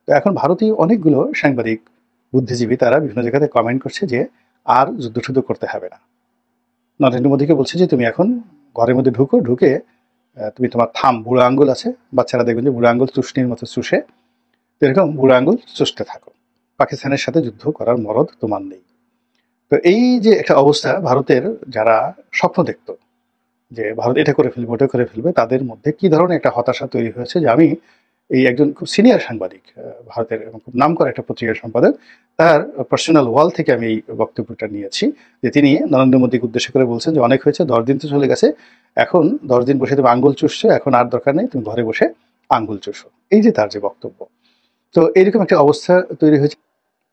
তো এখন ভারতীয় অনেকগুলো সাংবাদিক, বুদ্ধিজীবী তারা বিভিন্ন জায়গাতে কমেন্ট করছে যে আর যুদ্ধ করতে হবে না। নরেন্দ্র মোদীকে বলছে যে তুমি এখন ঘরের মধ্যে ঢুকে তুমি তোমার বুড়ো আঙ্গুল আছে, বাচ্চারা দেখবেন যে বুড়ো আঙ্গুল চুষনির মতো চুষে, এরকম বুড়ো আঙ্গুল চুষতে থাকো, পাকিস্তানের সাথে যুদ্ধ করার মরদ তোমার নেই। তো এই যে একটা অবস্থা, ভারতের যারা স্বপ্ন দেখতো যে ভারত এটা করে ফেলবে ওটা করে ফেলবে, তাদের মধ্যে কি ধরনের একটা হতাশা তৈরি হয়েছে যে আমি এই একজন খুব সিনিয়র সাংবাদিক, ভারতের এবং খুব নাম করা একটা পত্রিকার সম্পাদক, তার পার্সোনাল ওয়াল থেকে আমি এই বক্তব্যটা নিয়েছি যে তিনি নরেন্দ্র মোদীকে উদ্দেশ্য করে বলছেন যে অনেক হয়েছে, 10 দিন তো চলে গেছে, এখন 10 দিন বসে তুমি আঙ্গুল চুষছো, এখন আর দরকার নেই, তুমি ঘরে বসে আঙ্গুল চুষো, এই যে তার যে বক্তব্য। তো এরকম একটা অবস্থা তৈরি হয়েছে।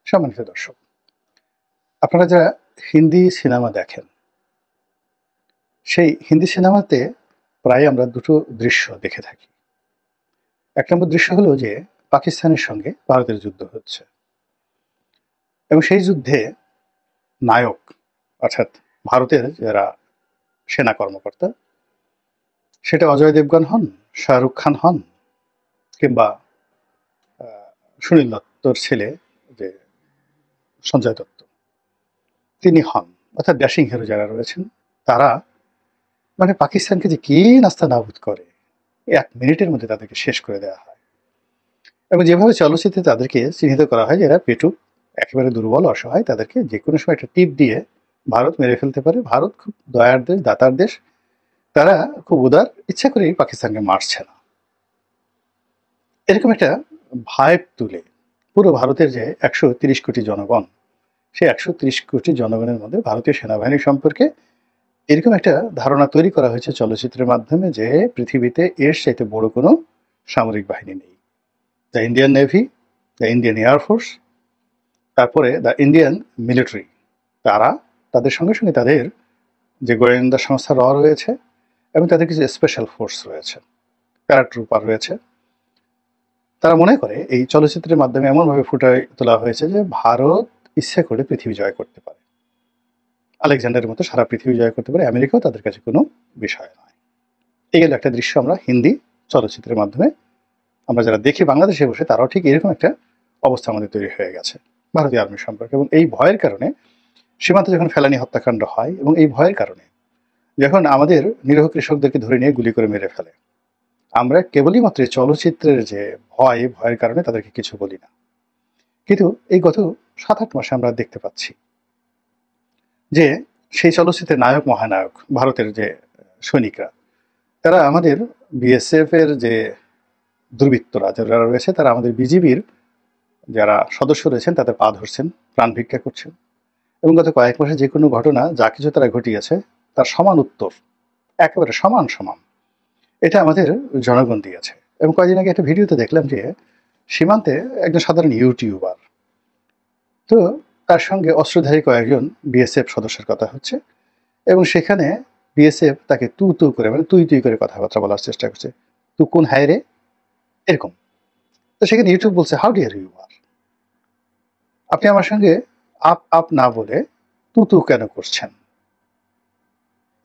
সম্মানিত দর্শক, আপনারা যারা হিন্দি সিনেমা দেখেন, সেই হিন্দি সিনেমাতে প্রায় আমরা দুটো দৃশ্য দেখে থাকি। এক নম্বর দৃশ্য হলো যে পাকিস্তানের সঙ্গে ভারতের যুদ্ধ হচ্ছে এবং সেই যুদ্ধে নায়ক অর্থাৎ ভারতের যারা সেনা কর্মকর্তা, সেটা অজয় দেবগন হন, শাহরুখ খান হন, কিংবা সুনীল দত্তর ছেলে যে সঞ্জয় দত্ত তিনি হন, অর্থাৎ ড্যাশিং হিরো যারা রয়েছেন, তারা মানে পাকিস্তানকে যে কি নাস্তা নাবুদ করে 1 মিনিটের মধ্যে তাদেরকে শেষ করে দেওয়া হয়। এবং যেভাবে চলচ্চিত্রে তাদেরকে চিহ্নিত করা হয় যে এরা পেটুক, একেবারে দুর্বল, অসহায়, তাদেরকে যে কোনো সময় একটা টিপ দিয়ে ভারত মেরে ফেলতে পারে। ভারত খুব দয়ার দেশ, দাতার দেশ, তারা খুব উদার, ইচ্ছা করেই পাকিস্তানকে মারছে না, এরকম একটা ভাইব তুলে পুরো ভারতের যে 130 কোটি জনগণ, সেই 130 কোটি জনগণের মধ্যে ভারতীয় সেনাবাহিনী সম্পর্কে এরকম একটা ধারণা তৈরি করা হয়েছে চলচ্চিত্রের মাধ্যমে যে পৃথিবীতে এর চাইতে বড় কোনো সামরিক বাহিনী নেই। The Indian navy, the Indian air force, তারপরে দ্য ইন্ডিয়ান মিলিটারি, তারা তাদের সঙ্গে সঙ্গে তাদের যে গোয়েন্দা সংস্থা রয়েছে এবং তাদের কিছু স্পেশাল ফোর্স রয়েছে, প্যারাট্রুপার রয়েছে। তারা মনে করে এই চলচ্চিত্রের মাধ্যমে এমনভাবে ফুটায় তোলা হয়েছে যে ভারত ইচ্ছা করে পৃথিবী জয় করতে পারে, আলেকজান্ডারের মতো সারা পৃথিবী জয় করতে পারে, আমেরিকাও তাদের কাছে কোনো বিষয় নয়। এই গেল একটা দৃশ্য আমরা হিন্দি চলচ্চিত্রের মাধ্যমে আমরা যারা দেখি বাংলাদেশে বসে, তারাও ঠিক এরকম একটা অবস্থা আমাদের তৈরি হয়ে গেছে ভারতীয় আর্মি সম্পর্কে। এবং এই ভয়ের কারণে সীমান্তে যখন ফেলানি হত্যাকাণ্ড হয় এবং এই ভয়ের কারণে যখন আমাদের নিরীহ কৃষকদেরকে ধরে নিয়ে গুলি করে মেরে ফেলে, আমরা কেবলই মাত্র চলচ্চিত্রের যে ভয়ের কারণে তাদেরকে কিছু বলি না। কিন্তু এই গত 7-8 মাসে আমরা দেখতে পাচ্ছি যে সেই চলচ্চিত্রের নায়ক মহানায়ক ভারতের যে সৈনিকরা, তারা আমাদের বিএসএফ এর যে দুর্বৃত্তরা যারা রয়েছে, তারা আমাদের বিজিবির যারা সদস্য রয়েছেন তাদের পা ধরছেন, প্রাণ ভিক্ষা করছেন। এবং গত কয়েক মাসে যে কোনো ঘটনা যা কিছু তারা ঘটিয়েছে তার সমান উত্তর, একেবারে সমান সমান, এটা আমাদের জনগণ দিয়েছে। এবং কয়েকদিন আগে একটা ভিডিওতে দেখলাম যে সীমান্তে একজন সাধারণ ইউটিউবার, তো তার সঙ্গে অস্ত্রধারী কয়েকজন বিএসএফ সদস্যের কথা হচ্ছে এবং সেখানে বিএসএফ তাকে তু করে, মানে তুই করে কথাবার্তা বলার চেষ্টা করছে, তু কোন হায় রে, এরকম। তো সেখানে ইউটিউব বলছে, হাউ ডিয়ার ইউ আর, আপনি আমার সঙ্গে আপ না বলে তু কেন করছেন।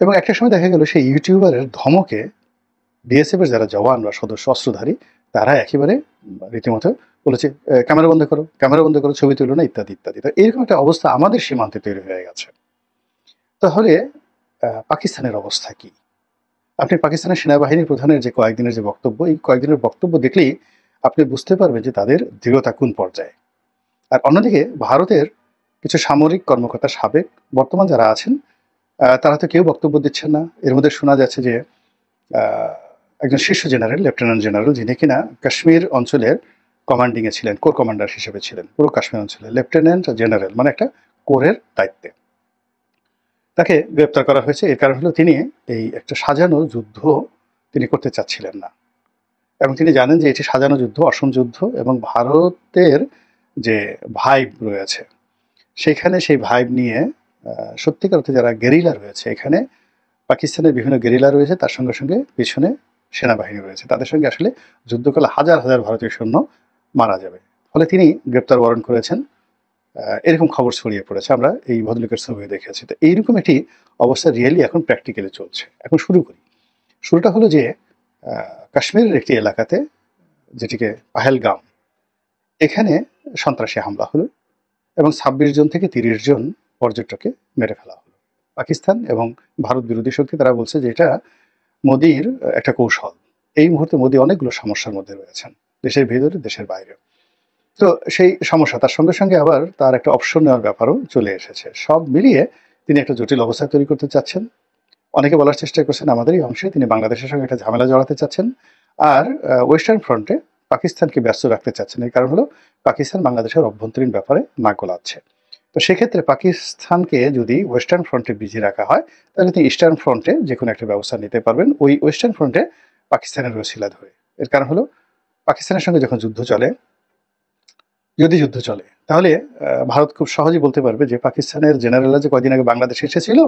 এবং একটা সময় দেখা গেল সেই ইউটিউবারের ধমকে বিএসএফ এর যারা জওয়ান বা সদস্য অস্ত্রধারী, তারা একেবারে রীতিমতো বলেছে ক্যামেরা বন্ধ করো, ছবি তুলো না, ইত্যাদি ইত্যাদি। তো এরকম একটা অবস্থা আমাদের সীমান্তে তৈরি হয়ে গেছে। তাহলে পাকিস্তানের অবস্থা কি? আপনি পাকিস্তানের সেনাবাহিনীর প্রধানের যে কয়েকদিনের যে বক্তব্য, এই কয়েকদিনের বক্তব্য দেখলেই আপনি বুঝতে পারবেন যে তাদের দৃঢ়তা কোন পর্যায়ে। আর অন্যদিকে ভারতের কিছু সামরিক কর্মকর্তা, সাবেক বর্তমান যারা আছেন, তারা তো কেউ বক্তব্য দিচ্ছেন না। এর মধ্যে শোনা যাচ্ছে যে একজন শীর্ষ জেনারেল, লেফটেন্যান্ট জেনারেল, যিনি কিনা কাশ্মীর অঞ্চলের কমান্ডিংয়ে ছিলেন, কোর কমান্ডার হিসেবে ছিলেন পুরো কাশ্মীর অঞ্চলে, লেফটেন্যান্ট জেনারেল মানে একটা কোরের দায়িত্বে, তাকে গ্রেপ্তার করা হয়েছে। এর কারণ হলো তিনি এই একটা সাজানো যুদ্ধ তিনি করতে চাচ্ছিলেন না এবং তিনি জানেন যে এটি সাজানো যুদ্ধ, অসম যুদ্ধ এবং ভারতের যে ভাইব রয়েছে সেখানে, সেই ভাইব নিয়ে সত্যিকার অর্থে যারা গেরিলা রয়েছে, এখানে পাকিস্তানের বিভিন্ন গেরিলা রয়েছে, তার সঙ্গে সঙ্গে পিছনে সেনাবাহিনী রয়েছে, তাদের সঙ্গে আসলে যুদ্ধ করলে হাজার হাজার ভারতীয় সৈন্য মারা যাবে। ফলে তিনি গ্রেপ্তার ওয়ারেন্ট করেছেন, এরকম খবর ছড়িয়ে পড়েছে, আমরা এই ভদ্রলোকের ছবি দেখেছি। তো এইরকম একটি অবস্থা রিয়েলি এখন প্র্যাকটিক্যালি চলছে। এখন শুরু করি। শুরুটা হলো যে কাশ্মীরের একটি এলাকাতে, যেটিকে পাহেলগাম, এখানে সন্ত্রাসী হামলা হলো এবং ২৬ জন থেকে ৩০ জন পর্যটককে মেরে ফেলা হলো। পাকিস্তান এবং ভারত বিরোধী শক্তি তারা বলছে যে এটা মোদির একটা কৌশল। এই মুহূর্তে মোদি অনেকগুলো সমস্যার মধ্যে রয়েছেন, দেশের ভেতরে, দেশের বাইরে। তো সেই সমস্যা তার সঙ্গে সঙ্গে আবার তার একটা অপশন নেওয়ার ব্যাপারও চলে এসেছে। সব মিলিয়ে তিনি একটা জটিল অবস্থা তৈরি করতে চাচ্ছেন। অনেকে বলার চেষ্টা করছেন আমাদের এই অংশে তিনি বাংলাদেশের সঙ্গে একটা ঝামেলা জড়াতে চাচ্ছেন। আর ওয়েস্টার্ন ফ্রন্টে পাকিস্তানকে ব্যস্ত রাখতে চাচ্ছেন। এর কারণ হলো পাকিস্তান বাংলাদেশের অভ্যন্তরীণ ব্যাপারে নাক গলাচ্ছে। তো সেক্ষেত্রে পাকিস্তানকে যদি ওয়েস্টার্ন ফ্রন্টে বিজি রাখা হয়, তাহলে তিনি ইস্টার্ন ফ্রন্টে যে কোনো একটা ব্যবস্থা নিতে পারবেন ওই ওয়েস্টার্ন ফ্রন্টে পাকিস্তানের ওসিলা ধরে। এর কারণ হলো পাকিস্তানের সঙ্গে যখন যুদ্ধ চলে, যদি যুদ্ধ চলে, তাহলে ভারত খুব সহজেই বলতে পারবে যে পাকিস্তানের জেনারেলরা যে কয়দিন আগে বাংলাদেশে এসেছিল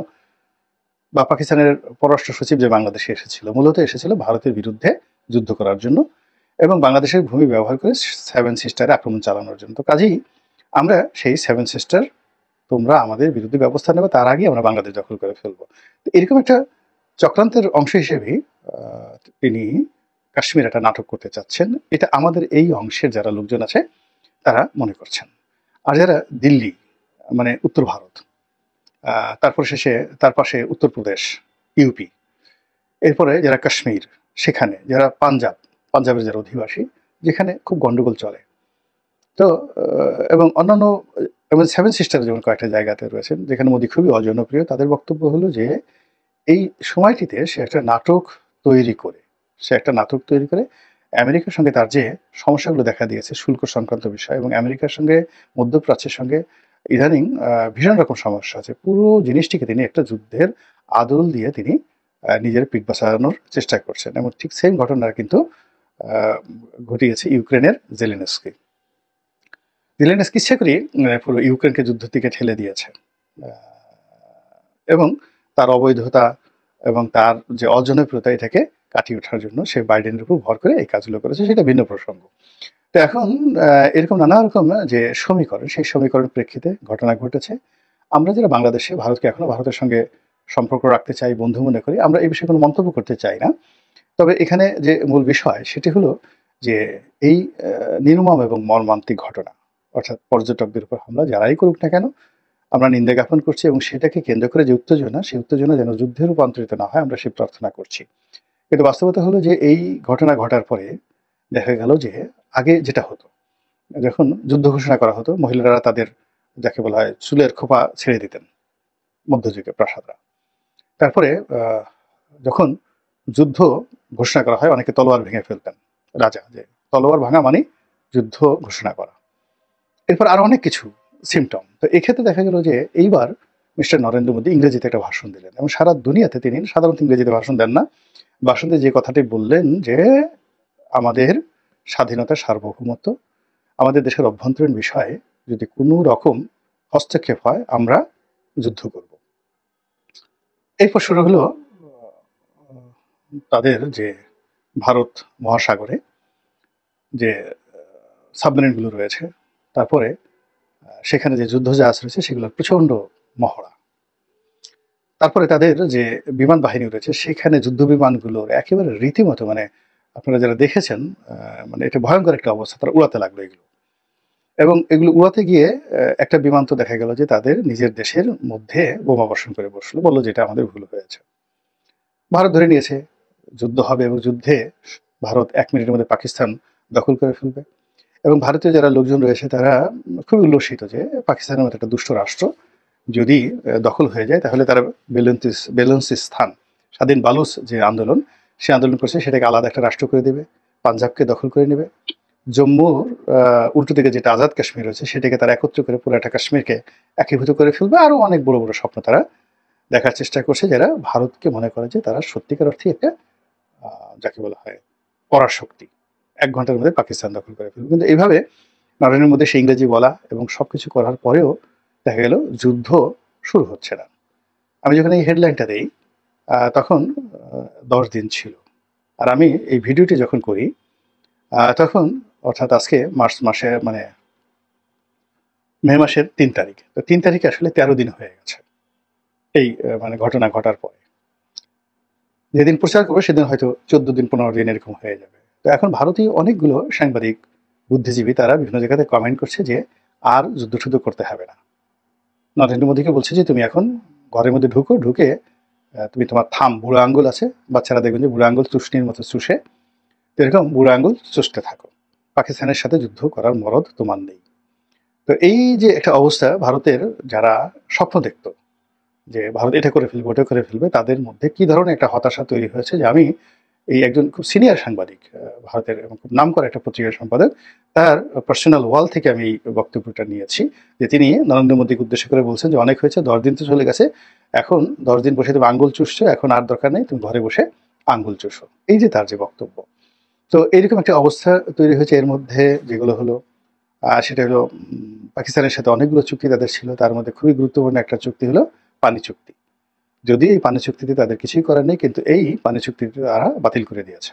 বা পাকিস্তানের পররাষ্ট্র সচিব যে বাংলাদেশে এসেছিল, মূলত এসেছিল ভারতের বিরুদ্ধে যুদ্ধ করার জন্য এবং বাংলাদেশের ভূমি ব্যবহার করে সেভেন সিস্টারে আক্রমণ চালানোর জন্য। তো কাজেই আমরা সেই সেভেন সিস্টার, তোমরা আমাদের বিরুদ্ধে ব্যবস্থা নেবে, তার আগে আমরা বাংলাদেশ দখল করে ফেলবো। তো এরকম একটা চক্রান্তের অংশ হিসেবেই তিনি কাশ্মীর একটা নাটক করতে চাচ্ছেন। এটা আমাদের এই অংশের যারা লোকজন আছে তারা মনে করছেন। আর যারা দিল্লি, মানে উত্তর ভারত, তারপর শেষে তার পাশে উত্তরপ্রদেশ, ইউপি, এরপরে যারা কাশ্মীর, সেখানে যারা পাঞ্জাবের যারা অধিবাসী, যেখানে খুব গন্ডগোল চলে, তো এবং অন্যান্য এবং সেভেন সিস্টার যেমন কয়েকটা জায়গাতে রয়েছেন যেখানে মোদি খুবই অজনপ্রিয়, তাদের বক্তব্য হলো যে এই সময়টিতে সে একটা নাটক তৈরি করে আমেরিকার সঙ্গে তার যে সমস্যাগুলো দেখা দিয়েছে শুল্ক সংক্রান্ত বিষয় এবং আমেরিকার সঙ্গে মধ্যপ্রাচ্যের সঙ্গে ইদানিং ভীষণ রকম সমস্যা আছে, পুরো জিনিসটিকে তিনি একটা যুদ্ধের আদল দিয়ে তিনি নিজের পিঠ বাঁচানোর চেষ্টা করছেন। এবং ঠিক সেম ঘটনা কিন্তু ঘটিয়েছে ইউক্রেনের জেলেনস্কি ইচ্ছা করি পুরো ইউক্রেনকে যুদ্ধ থেকে ঠেলে দিয়েছে এবং তার অবৈধতা এবং তার যে অজনপ্রিয়তা এটাকে কাটিয়ে ওঠার জন্য সে বাইডেনের উপর ভর করে এই কাজগুলো করেছে, সেটা ভিন্ন প্রসঙ্গ। তো এখন এরকম নানা রকম যে সমীকরণ, সেই সমীকরণ প্রেক্ষিতে ঘটনা ঘটেছে। আমরা যারা বাংলাদেশে ভারতকে এখনো ভারতের সঙ্গে সম্পর্ক রাখতে চাই, বন্ধু মনে করি, আমরা এই বিষয়ে কোনো মন্তব্য করতে চাই না। তবে এখানে যে মূল বিষয় সেটি হলো যে এই নির্মম এবং মর্মান্তিক ঘটনা, অর্থাৎ পর্যটকদের উপর হামলা যারাই করুক না কেন, আমরা নিন্দা জ্ঞাপন করছি এবং সেটাকে কেন্দ্র করে যে উত্তেজনা, সেই উত্তেজনা যেন যুদ্ধে রূপান্তরিত না হয় আমরা সেই প্রার্থনা করছি। কিন্তু বাস্তবতা হলো যে এই ঘটনা ঘটার পরে দেখা গেল যে আগে যেটা হতো, যখন যুদ্ধ ঘোষণা করা হতো মহিলারা তাদের যাকে বলা হয় চুলের খোপা ছেড়ে দিতেন মধ্যযুগে প্রাসাদরা। তারপরে যখন যুদ্ধ ঘোষণা করা হয় অনেকে তলোয়ার ভেঙে ফেলতেন, রাজা, যে তলোয়ার ভাঙা মানে যুদ্ধ ঘোষণা করা। এরপর আরো অনেক কিছু সিমটম। তো এক্ষেত্রে দেখা গেল যে এইবার মিস্টার নরেন্দ্র মোদী ইংরেজিতে একটা ভাষণ দিলেন এবং সারা দুনিয়াতে তিনি সাধারণত ইংরেজিতে ভাষণ দেন না, ভাষণে যে কথাটি বললেন যে আমাদের স্বাধীনতা, সার্বভৌমত্ব, আমাদের দেশের অভ্যন্তরীণ বিষয়ে যদি কোনো রকম হস্তক্ষেপ হয় আমরা যুদ্ধ করব। এরপর শুরু হলো তাদের যে ভারত মহাসাগরে যে সাবমেরিনগুলো রয়েছে, তারপরে সেখানে যে যুদ্ধজাহাজ রয়েছে সেগুলোর প্রচণ্ড মহড়া, তারপরে তাদের যে বিমান বাহিনী রয়েছে সেখানে যুদ্ধ বিমানগুলোর একেবারে রীতিমতো, মানে আপনারা যারা দেখেছেন মানে এটা ভয়ঙ্কর একটা অবস্থা, তারা উড়াতে লাগলো এগুলো। এবং এগুলো উড়াতে গিয়ে একটা বিমান তো দেখা গেল যে তাদের নিজের দেশের মধ্যে বোমা বর্ষণ করে বসলো, বললো যেটা আমাদের ভুল হয়েছে। ভারত ধরে নিয়েছে যুদ্ধ হবে এবং যুদ্ধে ভারত ১ মিনিটের মধ্যে পাকিস্তান দখল করে ফেলবে। এবং ভারতীয় যারা লোকজন রয়েছে তারা খুবই উল্লসিত যে পাকিস্তানের মতো একটা দুষ্ট রাষ্ট্র যদি দখল হয়ে যায় তাহলে তারা বেলুচিস্তান স্বাধীন বালুচ যে আন্দোলন, সে আন্দোলন করছে সেটাকে আলাদা একটা রাষ্ট্র করে দেবে, পাঞ্জাবকে দখল করে নেবে, জম্মুর উল্টো দিকে যেটা আজাদ কাশ্মীর রয়েছে সেটাকে তারা একত্র করে পুরো একটা কাশ্মীরকে একীভূত করে ফেলবে। আরও অনেক বড় বড় স্বপ্ন তারা দেখার চেষ্টা করছে, যারা ভারতকে মনে করে যে তারা সত্যিকার অর্থে একটা যাকে বলা হয় পরাশক্তি, ১ ঘন্টার মধ্যে পাকিস্তান দখল করে ফেলবে। কিন্তু এইভাবে নরেনের মধ্যে সে ইংরেজি বলা এবং সবকিছু করার পরেও দেখা গেল যুদ্ধ শুরু হচ্ছে না। আমি যখন এই হেডলাইনটা দিই তখন 10 দিন ছিল, আর আমি এই ভিডিওটি যখন করি তখন অর্থাৎ আজকে মার্চ মাসে মানে মে মাসের ৩ তারিখ, তো ৩ তারিখে আসলে ১৩ দিন হয়ে গেছে এই মানে ঘটনা ঘটার পরে। যেদিন প্রচার করবে সেদিন হয়তো ১৪ দিন ১৫ দিন এরকম হয়ে যাবে। তো এখন ভারতীয় অনেকগুলো সাংবাদিক বুদ্ধিজীবী তারা বিভিন্ন জায়গাতে কমেন্ট করছে যে আর যুদ্ধ শুদ্ধ করতে হবে না। নরেন্দ্র মোদীকে বলছে যে তুমি এখন ঘরের মধ্যে ঢুকে তুমি তোমার বুড়ো আঙ্গুল আছে, বাচ্চারা দেখবেন যে বুড়ো আঙ্গুল চুষনির মতো চুষে, তো এরকম বুড়ো আঙ্গুল চুষতে থাকো, পাকিস্তানের সাথে যুদ্ধ করার মরদ তোমার নেই। তো এই যে একটা অবস্থা, ভারতের যারা স্বপ্ন দেখতো যে ভারত এটা করে ফেলবে ওটা করে ফেলবে, তাদের মধ্যে কি ধরনের একটা হতাশা তৈরি হয়েছে যে আমি এই একজন খুব সিনিয়র সাংবাদিক, ভারতের এবং খুব নামকরা একটা পত্রিকার সম্পাদক, তার পার্সোনাল ওয়াল থেকে আমি এই বক্তব্যটা নিয়েছি, যে তিনি নরেন্দ্র মোদীকে উদ্দেশ্য করে বলছেন যে অনেক হয়েছে, 10 দিন তো চলে গেছে, এখন 10 দিন বসে তুমি আঙ্গুল চুষছো, এখন আর দরকার নেই, তুমি ঘরে বসে আঙ্গুল চুষো, এই যে তার যে বক্তব্য। তো এইরকম একটা অবস্থা তৈরি হয়েছে। এর মধ্যে যেগুলো হলো সেটা হলো পাকিস্তানের সাথে অনেকগুলো চুক্তি তাদের ছিল, তার মধ্যে খুবই গুরুত্বপূর্ণ একটা চুক্তি হলো পানি চুক্তি। যদি এই পানি চুক্তিতে তাদের কিছুই করার নেই, কিন্তু এই পানি চুক্তিটি তারা বাতিল করে দিয়েছে।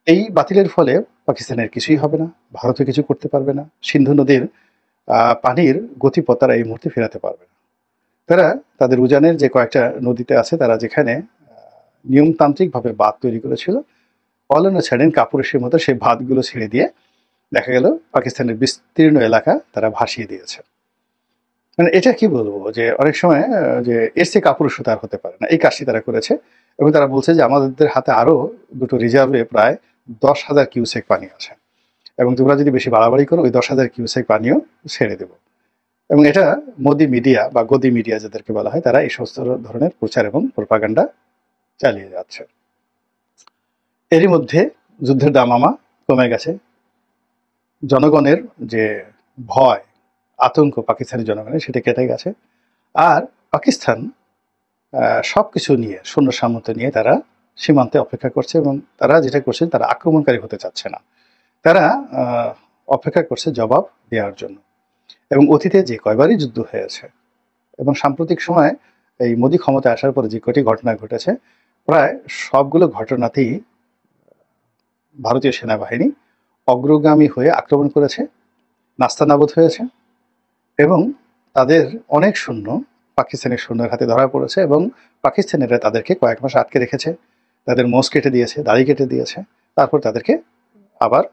এই বাতিলের ফলে পাকিস্তানের কিছুই হবে না, ভারতও কিছু করতে পারবে না, সিন্ধু নদীর পানির গতিপথ তারা এই মুহূর্তে ফেরাতে পারবে না। তারা তাদের উজানের যে কয়েকটা নদীতে আছে, তারা যেখানে নিয়মতান্ত্রিকভাবে বাঁধ তৈরি করেছিল, অলানো ছাড়েন কাপুরুষের মতো সেই বাঁধগুলো ছেড়ে দিয়ে দেখা গেল পাকিস্তানের বিস্তীর্ণ এলাকা তারা ভাসিয়ে দিয়েছে। মানে এটা কি বলবো, যে অনেক সময় যে এর চেয়ে কাপুরুষতা আর হতে পারে না, এই কাজটি তারা করেছে। এবং তারা বলছে যে আমাদের হাতে আরো দুটো রিজার্ভে প্রায় 10,000 কিউসেক পানি আছে, এবং তোমরা যদি বেশি বাড়াবাড়ি করো ওই 10,000 কিউসেক পানিও ছেড়ে দেব। এবং এটা মোদি মিডিয়া বা গদি মিডিয়া যাদেরকে বলা হয়, তারা এই সমস্ত ধরনের প্রচার এবং প্রোপাগান্ডা চালিয়ে যাচ্ছে। এরই মধ্যে যুদ্ধের দামামা কমে গেছে, জনগণের যে ভয় আতঙ্ক পাকিস্তানি জনগণের সেটা কেটে গেছে। আর পাকিস্তান সবকিছু নিয়ে, সৈন্য সামর্থ্য নিয়ে তারা সীমান্তে অপেক্ষা করছে, এবং তারা যেটা করছে তারা আক্রমণকারী হতে চাচ্ছে না, তারা অপেক্ষা করছে জবাব দেওয়ার জন্য। এবং অতীতে যে কয়বারই যুদ্ধ হয়েছে এবং সাম্প্রতিক সময়ে এই মোদী ক্ষমতায় আসার পরে যে কয়টি ঘটনা ঘটেছে, প্রায় সবগুলো ঘটনাতেই ভারতীয় সেনাবাহিনী অগ্রগামী হয়ে আক্রমণ করেছে, নাস্তানাবুদ হয়েছে, এবং তাদের অনেক সৈন্য পাকিস্তানের সৈন্যের হাতে ধরা পড়েছে, এবং পাকিস্তানিরা তাদেরকে কয়েক মাস আটকে রেখেছে, তাদের মোষ কেটে দিয়েছে, দাড়ি কেটে দিয়েছে, তারপর তাদেরকে আবার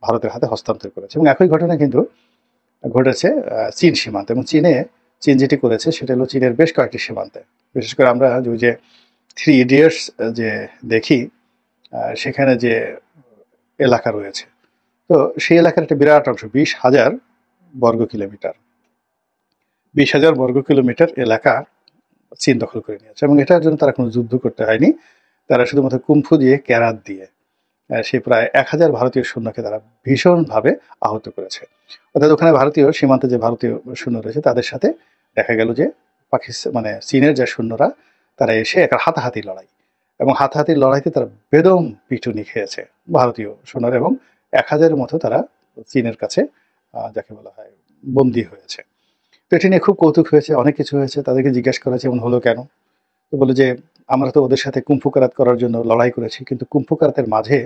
ভারতের হাতে হস্তান্তর করেছে। এবং একই ঘটনা কিন্তু ঘটেছে চীন সীমান্তে। এবং চীন যেটি করেছে সেটা হলো চীনের বেশ কয়েকটি সীমান্তে, বিশেষ করে আমরা যে 3 ইডিয়টস যে দেখি, সেখানে যে এলাকা রয়েছে, তো সেই এলাকার একটা বিরাট অংশ, 20,000 বর্গ কিলোমিটার, 20,000 বর্গ কিলোমিটার এলাকা চীন দখল করে নিয়েছে। এবং এটার জন্য তারা কোনো যুদ্ধ করতে হয়নি, তারা শুধুমাত্র কুম্ফু দিয়ে, ক্যারাত দিয়ে সে প্রায় 1,000 ভারতীয় সৈন্যকে তারা ভীষণভাবে আহত করেছে। অর্থাৎ ওখানে ভারতীয় সীমান্তে যে ভারতীয় সৈন্য রয়েছে তাদের সাথে দেখা গেল যে মানে চীনের যে সৈন্যরা তারা এসে একটা হাতাহাতি লড়াই, এবং হাতাহাতির লড়াইতে তারা বেদম পিটুনি খেয়েছে ভারতীয় সৈন্যরা, এবং 1,000-এর মতো তারা চীনের কাছে যাকে বলা হয় বন্দী হয়েছে। তো এটি নিয়ে খুব কৌতুক হয়েছে, অনেক কিছু হয়েছে। তাদেরকে জিজ্ঞাসা করা হয়েছে এমন হলো কেন, তো বলে যে আমরা তো ওদের সাথে কুম্ফু কারাত করার জন্য লড়াই করেছি, কিন্তু কুম্ফু কারাতের মাঝে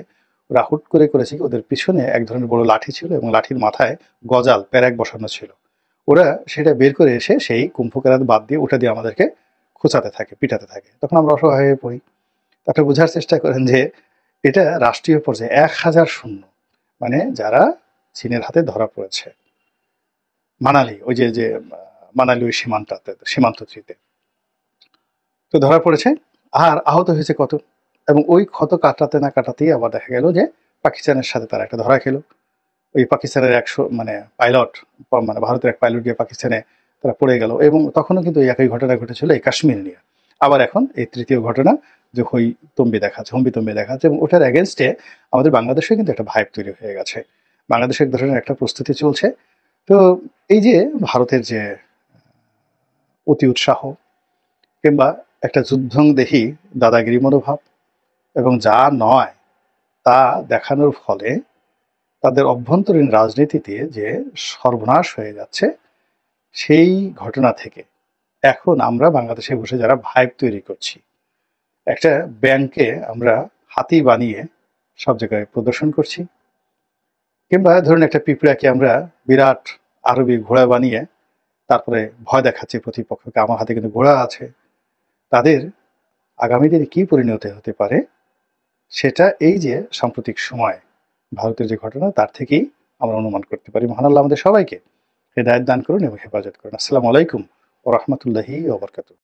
ওরা হুট করে করেছি, ওদের পিছনে এক ধরনের বড় লাঠি ছিল এবং লাঠির মাথায় গজাল প্যারাক বসানো ছিল, ওরা সেটা বের করে এসে সেই কুম্ফু কারাত বাদ দিয়ে ওটা দিয়ে আমাদেরকে খোঁচাতে থাকে, পিটাতে থাকে, তখন আমরা অসহায় হয়ে পড়ি। তারপরে বোঝার চেষ্টা করেন যে এটা রাষ্ট্রীয় পর্যায়ে 1,000 সৈন্য, মানে যারা চীনের হাতে ধরা পড়েছে মানালি, ওই যে মানালি ওই সীমান্ত থ্রিতে তো ধরা পড়েছে, আর আহত হয়েছে কত। এবং ওই ক্ষত কাটাতে না কাটাতেই আবার দেখা গেল যে পাকিস্তানের সাথে তারা একটা ধরা খেলো। ওই পাকিস্তানের 100 মানে পাইলট, মানে ভারতের এক পাইলট গিয়ে পাকিস্তানে তারা পড়ে গেল। এবং তখনও কিন্তু একই ঘটনা ঘটেছিল এই কাশ্মীর নিয়ে। আবার এখন এই তৃতীয় ঘটনা যে হম্বি দেখাচ্ছে, এবং ওটার এগেনস্টে আমাদের বাংলাদেশে কিন্তু একটা ভাইব তৈরি হয়ে গেছে, বাংলাদেশে এক ধরনের একটা প্রস্তুতি চলছে। তো এই যে ভারতের যে অতি উৎসাহ কিংবা একটা যুদ্ধং দেখি দাদাগিরি মনোভাব, এবং যা নয় তা দেখানোর ফলে তাদের অভ্যন্তরীণ রাজনীতিতে যে সর্বনাশ হয়ে যাচ্ছে, সেই ঘটনা থেকে এখন আমরা বাংলাদেশে বসে যারা ভাইব তৈরি করছি, একটা ব্যাংকে আমরা হাতি বানিয়ে সব জায়গায় প্রদর্শন করছি, কিংবা ধরুন একটা পিঁপড়াকে আমরা বিরাট আরবি ঘোড়া বানিয়ে তারপরে ভয় দেখাচ্ছি প্রতিপক্ষকে, আমার হাতে কিন্তু ঘোড়া আছে। তাদের আগামী দিনে কি পরিণতি হতে পারে সেটা এই যে সাম্প্রতিক সময় ভারতের যে ঘটনা তার থেকেই আমরা অনুমান করতে পারি। মহান আল্লাহ আমাদের সবাইকে হেদায়েত দান করুন এবং হেফাজত করুন। আসসালামু আলাইকুম ওয়া রাহমাতুল্লাহি ওয়া বারাকাতুহু।